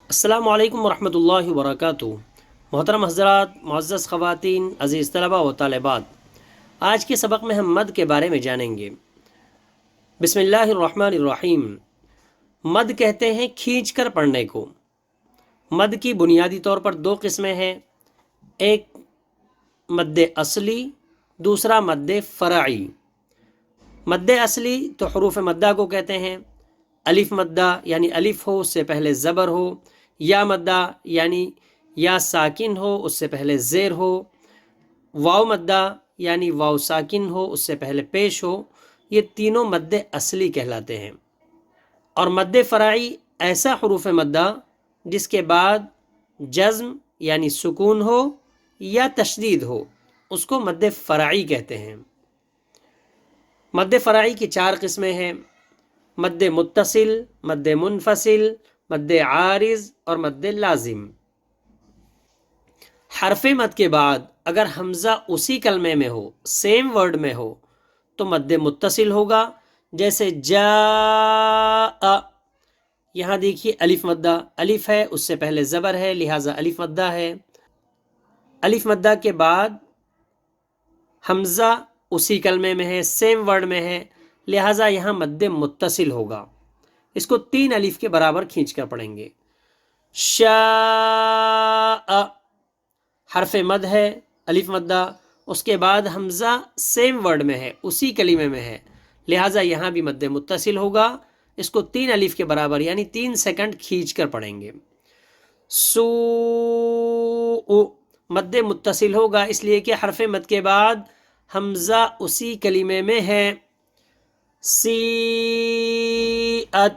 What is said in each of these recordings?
السلام علیکم ورحمۃ اللہ وبرکاتہ۔ محترم حضرات، معزز خواتین، عزیز طلبہ و طالبات، آج کے سبق میں ہم مد کے بارے میں جانیں گے۔ بسم اللہ الرحمن الرحیم۔ مد کہتے ہیں کھینچ کر پڑھنے کو۔ مد کی بنیادی طور پر دو قسمیں ہیں، ایک مد اصلی، دوسرا مد فرعی۔ مد اصلی تو حروف مدہ کو کہتے ہیں۔ الف مدہ یعنی الف ہو اس سے پہلے زبر ہو، یا مدہ یعنی یا ساکن ہو اس سے پہلے زیر ہو، واو مدہ یعنی واو ساکن ہو اس سے پہلے پیش ہو، یہ تینوں مد اصلی کہلاتے ہیں۔ اور مد فرعی ایسا حروف مدہ جس کے بعد جزم یعنی سکون ہو یا تشدید ہو، اس کو مد فرعی کہتے ہیں۔ مد فرعی کی چار قسمیں ہیں، مد متصل، مد منفصل، مد عارض اور مد لازم۔ حرف مد کے بعد اگر حمزہ اسی کلمے میں ہو، سیم ورڈ میں ہو، تو مد متصل ہوگا، جیسے جاء۔ یہاں دیکھیے الف مدہ، الف ہے اس سے پہلے زبر ہے لہٰذا الف مدہ ہے۔ الف مدہ کے بعد حمزہ اسی کلمے میں ہے، سیم ورڈ میں ہے، لہٰذا یہاں مد متصل ہوگا۔ اس کو تین الف کے برابر کھینچ کر پڑھیں گے۔ شاء حرف مد ہے، الف مدہ، اس کے بعد حمزہ سیم ورڈ میں ہے، اسی کلمے میں ہے، لہٰذا یہاں بھی مد متصل ہوگا۔ اس کو تین الف کے برابر یعنی 3 سیکنڈ کھینچ کر پڑھیں گے۔ سوء مد متصل ہوگا اس لیے کہ حرف مد کے بعد حمزہ اسی کلمے میں ہے۔ سیئت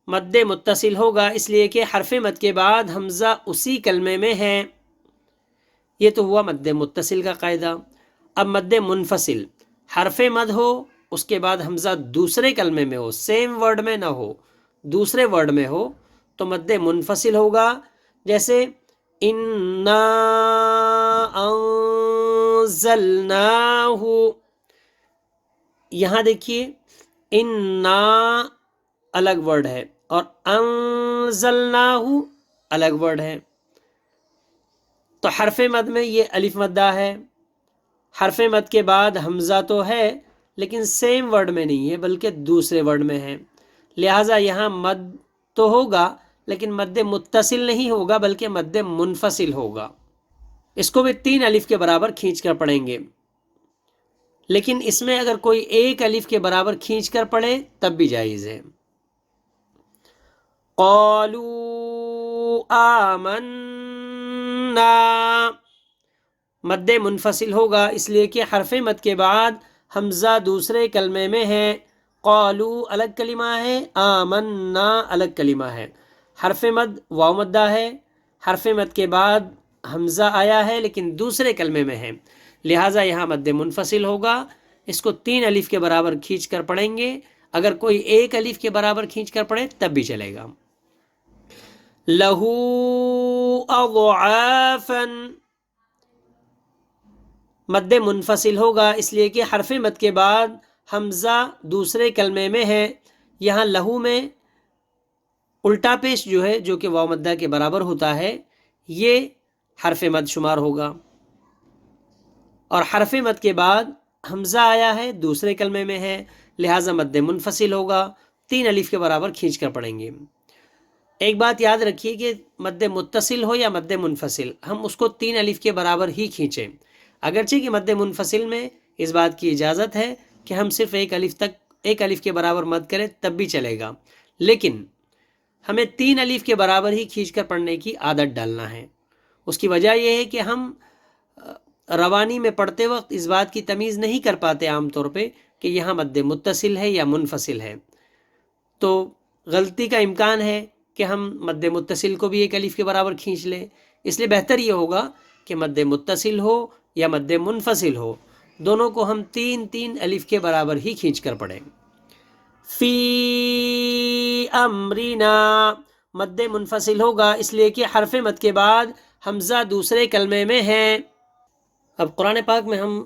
مد متصل ہوگا اس لیے کہ حرف مد کے بعد حمزہ اسی کلمے میں ہے۔ یہ تو ہوا مد متصل کا قاعدہ۔ اب مد منفصل، حرف مد ہو اس کے بعد حمزہ دوسرے کلمے میں ہو، سیم ورڈ میں نہ ہو، دوسرے ورڈ میں ہو، تو مد منفصل ہوگا، جیسے انا انزلناہ۔ یہاں دیکھیے انا الگ ورڈ ہے اور انزلناہ الگ ورڈ ہے، تو حرف مد میں یہ الف مدہ ہے۔ حرف مد کے بعد حمزہ تو ہے لیکن سیم ورڈ میں نہیں ہے بلکہ دوسرے ورڈ میں ہے، لہٰذا یہاں مد تو ہوگا لیکن مد متصل نہیں ہوگا بلکہ مد منفصل ہوگا۔ اس کو بھی 3 الف کے برابر کھینچ کر پڑھیں گے، لیکن اس میں اگر کوئی ایک الف کے برابر کھینچ کر پڑھے تب بھی جائز ہے۔ قالوا آمنا مد منفصل ہوگا اس لیے کہ حرف مد کے بعد حمزہ دوسرے کلمے میں ہے۔ قالو الگ کلمہ ہے، آمنا الگ کلمہ ہے۔ حرف مد واو مدہ ہے، حرف مد کے بعد حمزہ آیا ہے لیکن دوسرے کلمے میں ہے، لہٰذا یہاں مد منفصل ہوگا۔ اس کو 3 الف کے برابر کھینچ کر پڑھیں گے، اگر کوئی ایک الف کے برابر کھینچ کر پڑھے تب بھی چلے گا۔ لہو اضعافا مد منفصل ہوگا اس لیے کہ حرف مد کے بعد حمزہ دوسرے کلمے میں ہے۔ یہاں لہو میں الٹا پیش جو ہے، جو کہ واو مدہ کے برابر ہوتا ہے، یہ حرف مد شمار ہوگا، اور حرف مد کے بعد حمزہ آیا ہے دوسرے کلمے میں ہے، لہٰذا مد منفصل ہوگا، 3 الف کے برابر کھینچ کر پڑھیں گے۔ ایک بات یاد رکھیے کہ مد متصل ہو یا مد منفصل، ہم اس کو 3 الف کے برابر ہی کھینچیں، اگرچہ کہ مد منفصل میں اس بات کی اجازت ہے کہ ہم صرف ایک الف کے برابر مد کریں تب بھی چلے گا، لیکن ہمیں 3 الف کے برابر ہی کھینچ کر پڑھنے کی عادت ڈالنا ہے۔ اس کی وجہ یہ ہے کہ ہم روانی میں پڑھتے وقت اس بات کی تمیز نہیں کر پاتے عام طور پہ کہ یہاں مد متصل ہے یا منفصل ہے، تو غلطی کا امکان ہے کہ ہم مد متصل کو بھی ایک الف کے برابر کھینچ لیں۔ اس لیے بہتر یہ ہوگا کہ مد متصل ہو یا مد منفصل ہو، دونوں کو ہم 3 الف کے برابر ہی کھینچ کر پڑھیں۔ فی امرنا مد منفصل ہوگا اس لیے کہ حرف مد کے بعد حمزہ دوسرے کلمے میں ہے۔ اب قرآن پاک میں ہم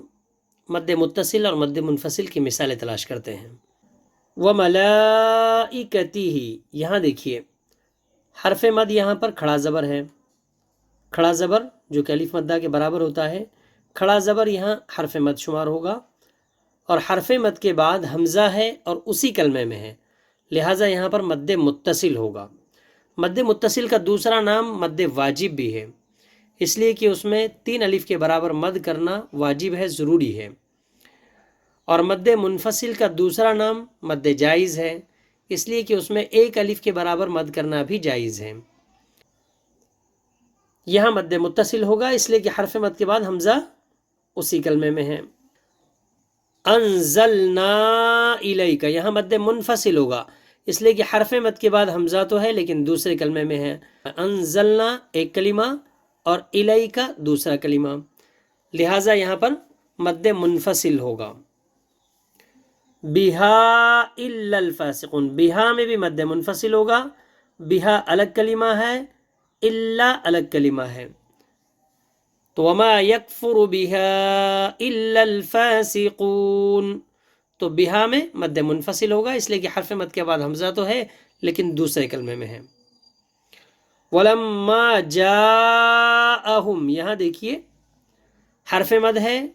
مد متصل اور مد منفصل کی مثالیں تلاش کرتے ہیں۔ وَمَلَائِكَتِهِ یہاں دیکھیے حرف مد یہاں پر کھڑا زبر ہے، کھڑا زبر جو کہ الف مدہ کے برابر ہوتا ہے، کھڑا زبر یہاں حرف مد شمار ہوگا، اور حرف مد کے بعد حمزہ ہے اور اسی کلمے میں ہے، لہٰذا یہاں پر مد متصل ہوگا۔ مد متصل کا دوسرا نام مد واجب بھی ہے، اس لیے کہ اس میں 3 الف کے برابر مد کرنا واجب ہے، ضروری ہے۔ اور مد منفصل کا دوسرا نام مد جائز ہے، اس لیے کہ اس میں 1 الف کے برابر مد کرنا بھی جائز ہے۔ یہاں مد متصل ہوگا اس لیے کہ حرف مد کے بعد حمزہ اسی کلمے میں ہے۔ انزلنا الیک، یہاں مد منفصل ہوگا اس لیے کہ حرف مد کے بعد حمزہ تو ہے لیکن دوسرے کلمے میں ہے۔ انزلنا ایک کلمہ اور الیک دوسرا کلمہ، لہٰذا یہاں پر مد منفصل ہوگا۔ بہا الا الفاسقون، بہا میں بھی مد منفصل ہوگا، بہا الگ کلمہ ہے، الا الگ کلمہ ہے، تو وما یکفر بہا الا الفاسقون، تو بہا میں مد منفصل ہوگا اس لیے کہ حرف مد کے بعد حمزہ تو ہے لیکن دوسرے کلمے میں ہے۔ ولما جاءہم، یہاں دیکھیے حرف مد ہے،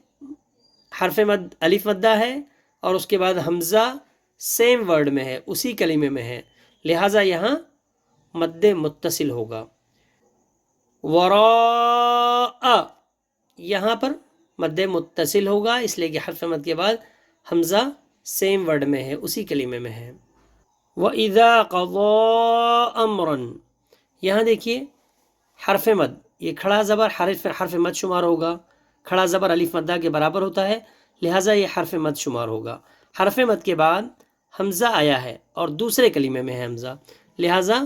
حرف مد الف مدہ ہے اور اس کے بعد حمزہ سیم ورڈ میں ہے، اسی کلمے میں ہے، لہٰذا یہاں مد متصل ہوگا۔ وراء، یہاں پر مد متصل ہوگا اس لیے کہ حرف مد کے بعد حمزہ سیم ورڈ میں ہے، اسی کلمے میں ہے۔ وَإِذَا قَضَى أَمْرًا، یہاں دیکھیے حرف مد، یہ کھڑا زبر حرف مد شمار ہوگا، کھڑا زبر الف مدہ کے برابر ہوتا ہے لہٰذا یہ حرف مد شمار ہوگا۔ حرف مد کے بعد حمزہ آیا ہے اور دوسرے کلمے میں ہے حمزہ، لہٰذا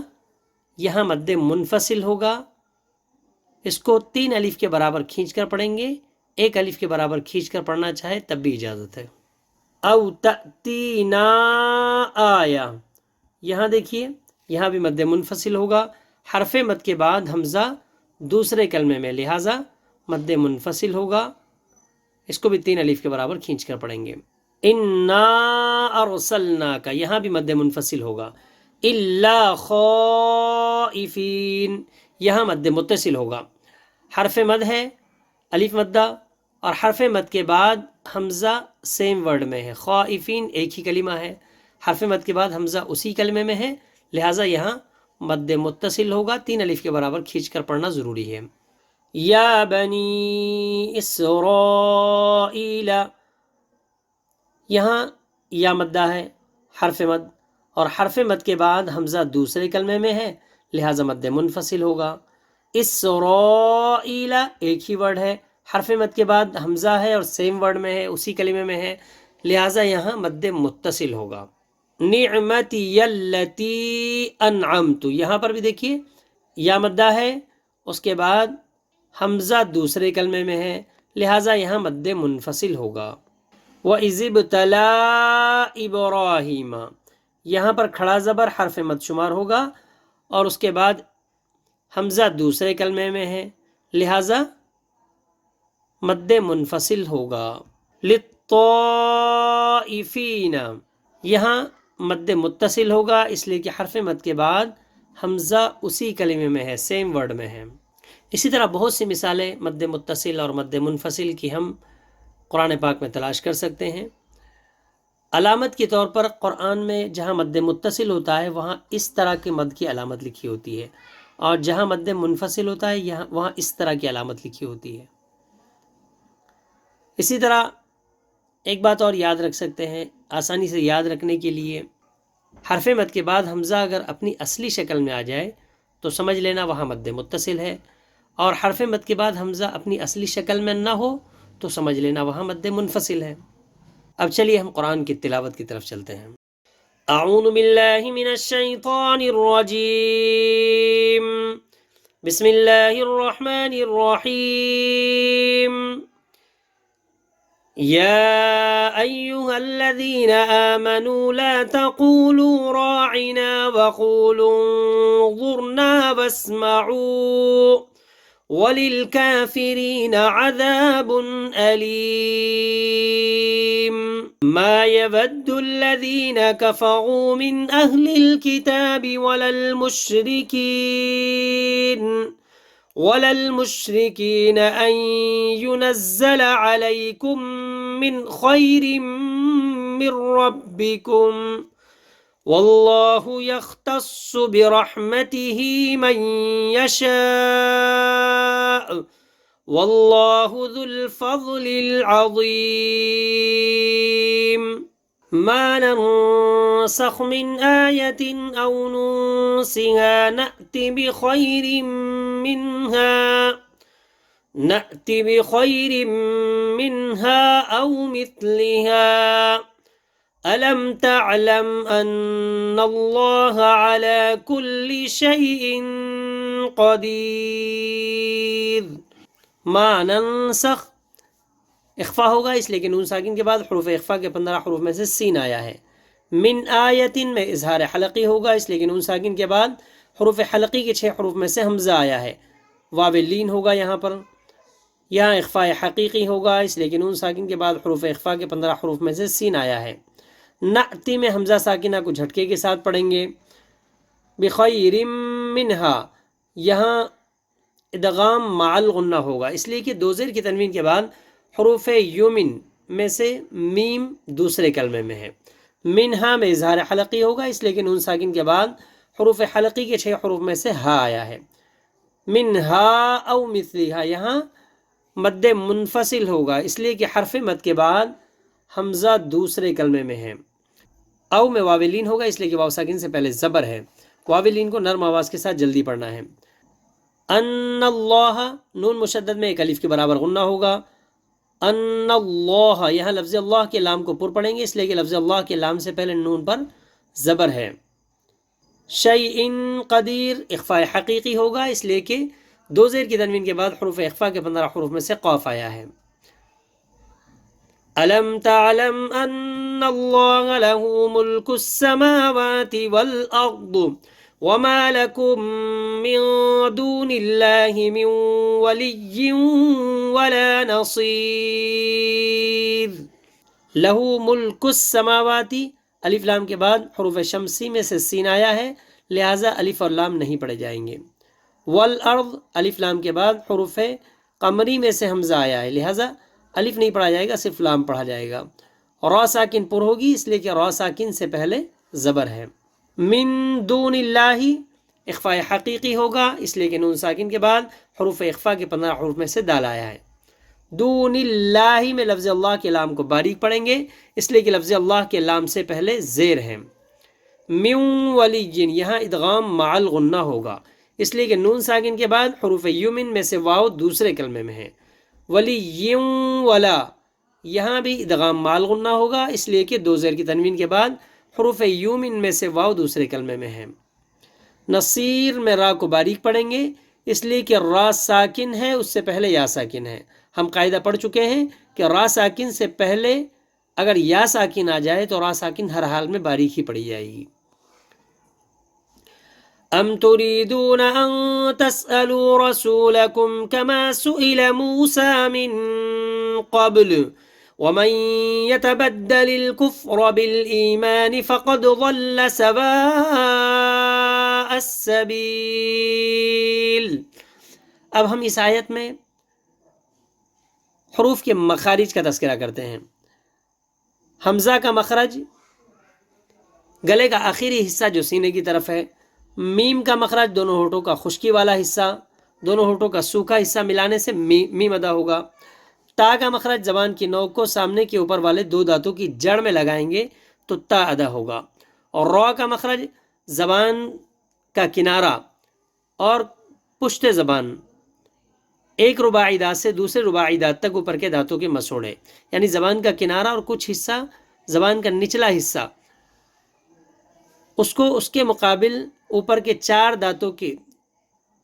یہاں مد منفصل ہوگا، اس کو 3 الف کے برابر کھینچ کر پڑھیں گے، 1 الف کے برابر کھینچ کر پڑھنا چاہے تب بھی اجازت ہے۔ او تأتینا آیا، یہاں دیکھیے یہاں بھی مد منفصل ہوگا، حرف مد کے بعد حمزہ دوسرے کلمے میں، لہٰذا مد منفصل ہوگا، اس کو بھی 3 الف کے برابر کھینچ کر پڑھیں گے۔ انا ارسلناک، یہاں بھی مد منفصل ہوگا، الا خائفین، یہاں مد متصل ہوگا، حرف مد ہے الف مدہ اور حرف مد کے بعد حمزہ سیم ورڈ میں ہے، خائفین ایک ہی کلمہ ہے، حرف مد کے بعد حمزہ اسی کلمے میں ہے لہٰذا یہاں مد متصل ہوگا، 3 الف کے برابر کھینچ کر پڑھنا ضروری ہے۔ یا بنی اسرائیل، یہاں یا مدہ ہے حرف مد اور حرف مد کے بعد حمزہ دوسرے کلمے میں ہے لہٰذا مد منفصل ہوگا۔ اسرائیل ایک ہی ورڈ ہے، حرف مد کے بعد حمزہ ہے اور سیم ورڈ میں ہے، اسی کلمے میں ہے لہٰذا یہاں مد متصل ہوگا۔ نعمتی التی انعمت، یہاں پر بھی دیکھیے یا مدہ ہے، اس کے بعد حمزہ دوسرے کلمے میں ہے لہٰذا یہاں مد منفصل ہوگا۔ وَإِذِ ابْتَلَىٰ إِبْرَاهِيمَ، یہاں پر کھڑا زبر حرف مد شمار ہوگا اور اس کے بعد حمزہ دوسرے کلمے میں ہے لہٰذا مد منفصل ہوگا۔ لِلطَّائِفِينَ، یہاں مد متصل ہوگا اس لیے کہ حرف مد کے بعد حمزہ اسی کلمے میں ہے، سیم ورڈ میں ہے۔ اسی طرح بہت سی مثالیں مد متصل اور مد منفصل کی ہم قرآن پاک میں تلاش کر سکتے ہیں۔ علامت کے طور پر قرآن میں جہاں مد متصل ہوتا ہے وہاں اس طرح کے مد کی علامت لکھی ہوتی ہے، اور جہاں مد منفصل ہوتا ہے وہاں اس طرح کی علامت لکھی ہوتی ہے۔ اسی طرح ایک بات اور یاد رکھ سکتے ہیں آسانی سے یاد رکھنے کے لیے، حرف مد کے بعد حمزہ اگر اپنی اصلی شکل میں آ جائے تو سمجھ لینا وہاں مد متصل ہے، اور حرف مد کے بعد حمزہ اپنی اصلی شکل میں نہ ہو تو سمجھ لینا وہاں مد منفصل ہے۔ اب چلیے ہم قرآن کی تلاوت کی طرف چلتے ہیں۔ اعوذ باللہ من الشیطان الرجیم، بسم اللہ الرحمن الرحیم۔ يا أيها الذين آمنوا لا تقولوا راعنا وقولوا انظرنا واسمعوا وَلِلْكَافِرِينَ عَذَابٌ أَلِيمٌ مَا يَوَدُّ الَّذِينَ كَفَرُوا مِنْ أَهْلِ الْكِتَابِ وَلَا الْمُشْرِكِينَ أَنْ يُنَزَّلَ عَلَيْكُمْ مِنْ خَيْرٍ مِّنْ رَبِّكُمْ وَاللَّهُ يَخْتَصُّ بِرَحْمَتِهِ مَنْ يَشَاءُ وَاللَّهُ ذُو الْفَضْلِ الْعَظِيمِ مَا نَنْسَخْ مِنْ آيَةٍ أَوْ نُنْسِهَا نَأْتِ بِخَيْرٍ مِّنْهَا أَوْ مِثْلِهَا أَلَمْ تَعْلَمْ أَنَّ اللَّهَ عَلَى كُلِّ شَيْءٍ قَدِيرٌ ما ننسخ اخفا ہوگا اس لیے کہ نون ساکن کے بعد حروف اخفا کے 15 حروف میں سے سین آیا ہے. من آیتن میں اظہار حلقی ہوگا اس لیے کہ نون ساکن کے بعد حروف حلقی کے 6 حروف میں سے حمزہ آیا ہے. واو لین ہوگا یہاں پر. یہاں اخفا حقیقی ہوگا اس لیے کہ نون ساکن کے بعد حروف اخفا کے 15 حروف میں سے سین آیا ہے. نأتی میں حمزہ ساکنہ کو جھٹکے کے ساتھ پڑھیں گے. بخیر منہا یہاں ادغام مع الغنہ ہوگا اس لیے کہ دو زیر کی تنوین کے بعد حروف یومن میں سے میم دوسرے کلمے میں ہے. منہا میں اظہار حلقی ہوگا اس لیے کہ نون ساکن کے بعد حروف حلقی کے 6 حروف میں سے ہا آیا ہے. منہا او مثلہا یہاں مد منفصل ہوگا اس لیے کہ حرف مد کے بعد حمزہ دوسرے کلمے میں ہے. او میں واو لین ہوگا اس لیے کہ واو ساکن سے پہلے زبر ہے. واو لین کو نرم آواز کے ساتھ جلدی پڑھنا ہے. ان اللہ نون مشدد میں ایک الف کے برابر غنہ ہوگا. ان اللہ یہاں لفظ اللہ کے لام کو پر پڑھیں گے اس لیے کہ لفظ اللہ کے لام سے پہلے نون پر زبر ہے. شیئن قدیر اخفاء حقیقی ہوگا اس لیے کہ دو زیر کی تنوین کے بعد حروف اخفاء کے 15 حروف میں سے قاف آیا ہے. الم تعلم ان اللہ لہ ملک السماوات والارض وما لكم من دون اللہ من ولی ولا نصیر. لہو ملک السماوات الف لام کے بعد حروف شمسی میں سے سین آیا ہے لہٰذا الف اور لام نہیں پڑھے جائیں گے. والارض الف لام کے بعد حروف قمری میں سے حمزہ آیا ہے لہٰذا الف نہیں پڑھا جائے گا صرف لام پڑھا جائے گا. را ساکن پر ہوگی اس لیے کہ را ساکن سے پہلے زبر ہے. من دون اللہ اخفاء حقیقی ہوگا اس لیے کہ نون ساکن کے بعد حروف اخفاء کے 15 حروف میں سے دال آیا ہے. دون اللہ میں لفظ اللہ کے لام کو باریک پڑھیں گے اس لیے کہ لفظ اللہ کے لام سے پہلے زیر ہے. من ولی یہاں ادغام مع الغنہ ہوگا اس لیے کہ نون ساکن کے بعد حروف یومن میں سے واو دوسرے کلمے میں ہے. ولی ولا یہاں بھی ادغام مع الغنہ ہوگا اس لیے کہ دو زیر کی تنوین کے بعد حروف یومن میں سے واو دوسرے کلمے میں ہے. نصیر میں را کو باریک پڑھیں گے اس لیے کہ را ساکن ہے اس سے پہلے یا ساکن ہے. ہم قاعدہ پڑھ چکے ہیں کہ را ساکن سے پہلے اگر یا ساکن آ جائے تو را ساکن ہر حال میں باریک ہی پڑھی جائے گی. ام تريدون ان تسألوا رسولكم كما سئل موسى من قبل ومن يتبدل الكفر بالإيمان فقد ضل سواء السبيل. اب ہم اس آیت میں حروف کے مخارج کا تذکرہ کرتے ہیں. حمزہ کا مخرج گلے کا آخری حصہ جو سینے کی طرف ہے. میم کا مخرج دونوں ہونٹوں کا خشکی والا حصہ دونوں ہونٹوں کا سوکھا حصہ ملانے سے میم ادا ہوگا. تا کا مخرج زبان کی نوک کو سامنے کے اوپر والے دو دانتوں کی جڑ میں لگائیں گے تو تا ادا ہوگا. اور را کا مخرج زبان کا کنارہ اور پشت زبان ایک رباعی دانت سے دوسرے رباعی دانت تک اوپر کے دانتوں کے مسوڑے یعنی زبان کا کنارہ اور کچھ حصہ زبان کا نچلا حصہ اس کو اس کے مقابل اوپر کے 4 دانتوں کے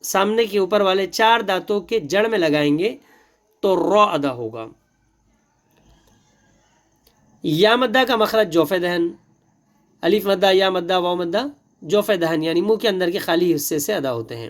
سامنے کے اوپر والے 4 دانتوں کے جڑ میں لگائیں گے تو را ادا ہوگا. یا مدہ کا مخرج جوف دہن الف مدہ یا مدہ واو مدہ جوف دہن یعنی منہ کے اندر کے خالی حصے سے ادا ہوتے ہیں.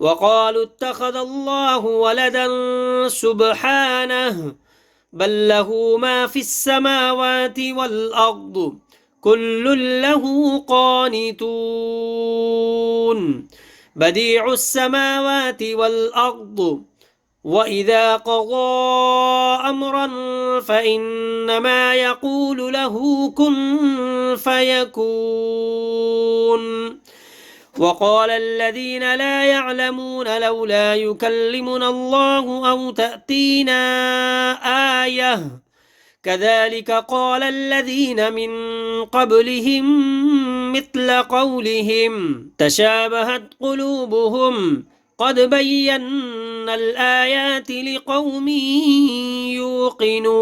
وقالوا اتخذ الله ولدا سبحانه بل له ما في السماوات والأرض كل له قانتون بديع السماوات والأرض وإذا قضى أمرا فإنما يقول له كن فيكون وقال الذين لا يعلمون لولا يكلمنا الله أو تأتينا آية كذلك قال الذين من قبلهم مثل قولهم تشابهت قلوبهم قد بينا الآيات لقوم يوقنون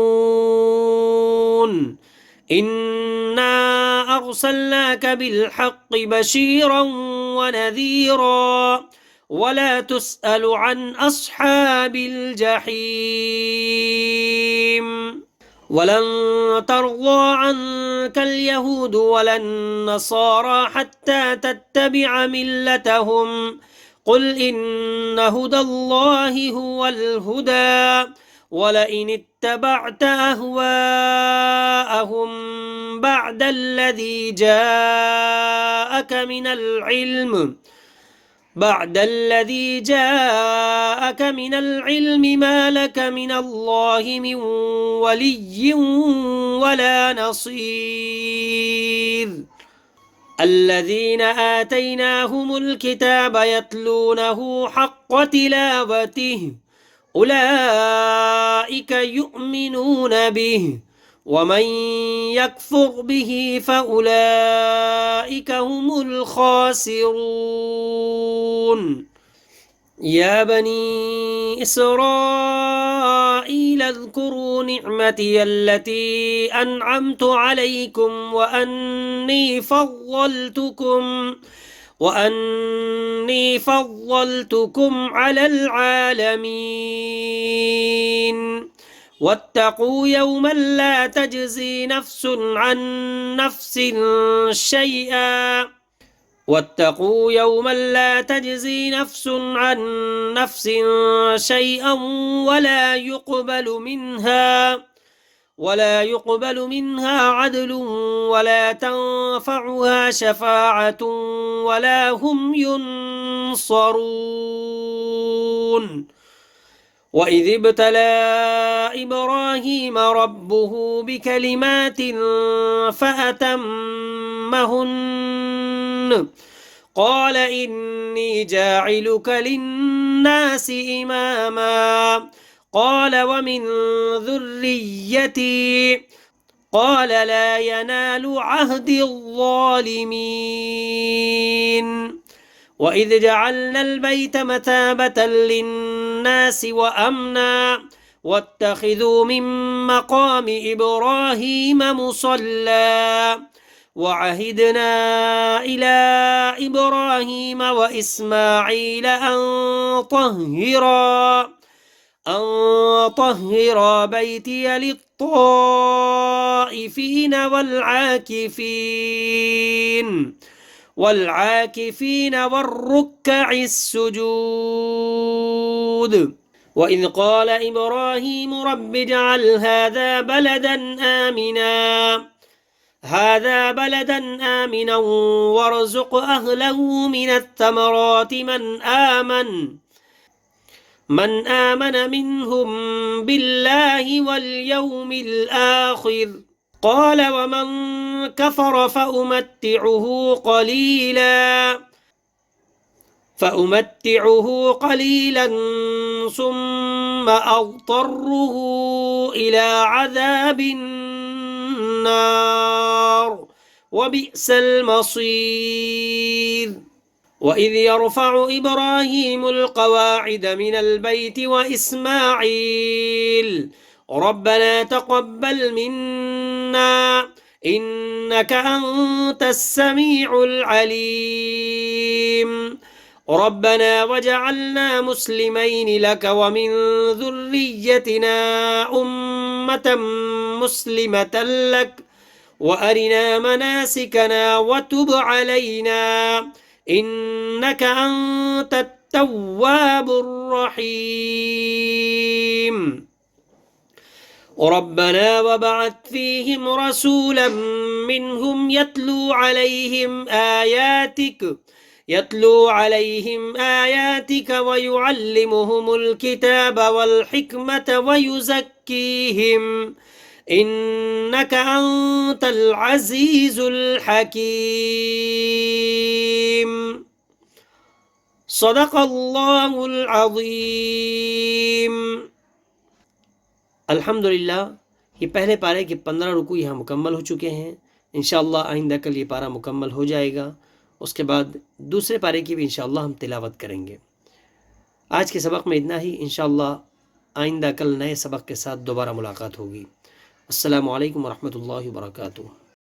إنا أرسلناك بالحق بشيرا ونذيرا ولا تسأل عن أصحاب الجحيم ولن ترضى عنك اليهود ولا النصارى حتى تتبع ملتهم قل إن هدى الله هو الهدى ولئن اتبعت أهواءهم بعد الذي جاءك من العلم ما لك من الله من ولي ولا نصير الذين آتيناهم الكتاب يتلونه حق تلاوته أولئك يؤمنون به ومن يكفر به فأولئك هم الخاسرون يا بني إسرائيل اذكروا نعمتي التي أنعمت عليكم وأني فضلتكم على العالمين واتقوا يوما لا تجزي نفس عن نفس شيئا ولا يقبل منها عدل ولا تنفعها شفاعة ولا هم ينصرون وإذ ابتلى إبراهيم ربه بكلمات فأتمهن قال إني جاعلك للناس إماما قال ومن ذريتي قال لا ينال عهد الظالمين وإذ جعلنا البيت مثابة للناس وأمنا واتخذوا من مقام إبراهيم مصلى وعهدنا إلى إبراهيم وإسماعيل أن طهرا بيتي للطائفين والعاكفين والركع السجود وإذ قال إبراهيم رب اجعل هذا بلدا آمنا وارزق أهله من الثمرات من آمن منهم بالله واليوم الآخر قال ومن كفر فأمتعه قليلا ثم أضطره إلى عذاب النار وبئس المصير وإذ يرفع إبراهيم القواعد من البيت وإسماعيل ربنا تقبل منا إنك أنت السميع العليم ربنا وجعلنا مسلمين لك ومن ذريتنا أمة مسلمة لك وأرنا مناسكنا وتب علينا إنك أنت التواب الرحيم ربنا وبعث فيهم رسولا منهم يتلو عليهم آياتك ويعلمهم الكتاب والحكمة ويزكيهم إنك أنت العزيز الحكيم صدق اللہ العظیم۔ الحمدللہ یہ پہلے پارے کے 15 رکوع یہاں مکمل ہو چکے ہیں۔ انشاءاللہ آئندہ کل یہ پارہ مکمل ہو جائے گا، اس کے بعد دوسرے پارے کی بھی انشاءاللہ ہم تلاوت کریں گے۔ آج کے سبق میں اتنا ہی، انشاءاللہ آئندہ کل نئے سبق کے ساتھ دوبارہ ملاقات ہوگی۔ السلام علیکم ورحمۃ اللہ وبرکاتہ۔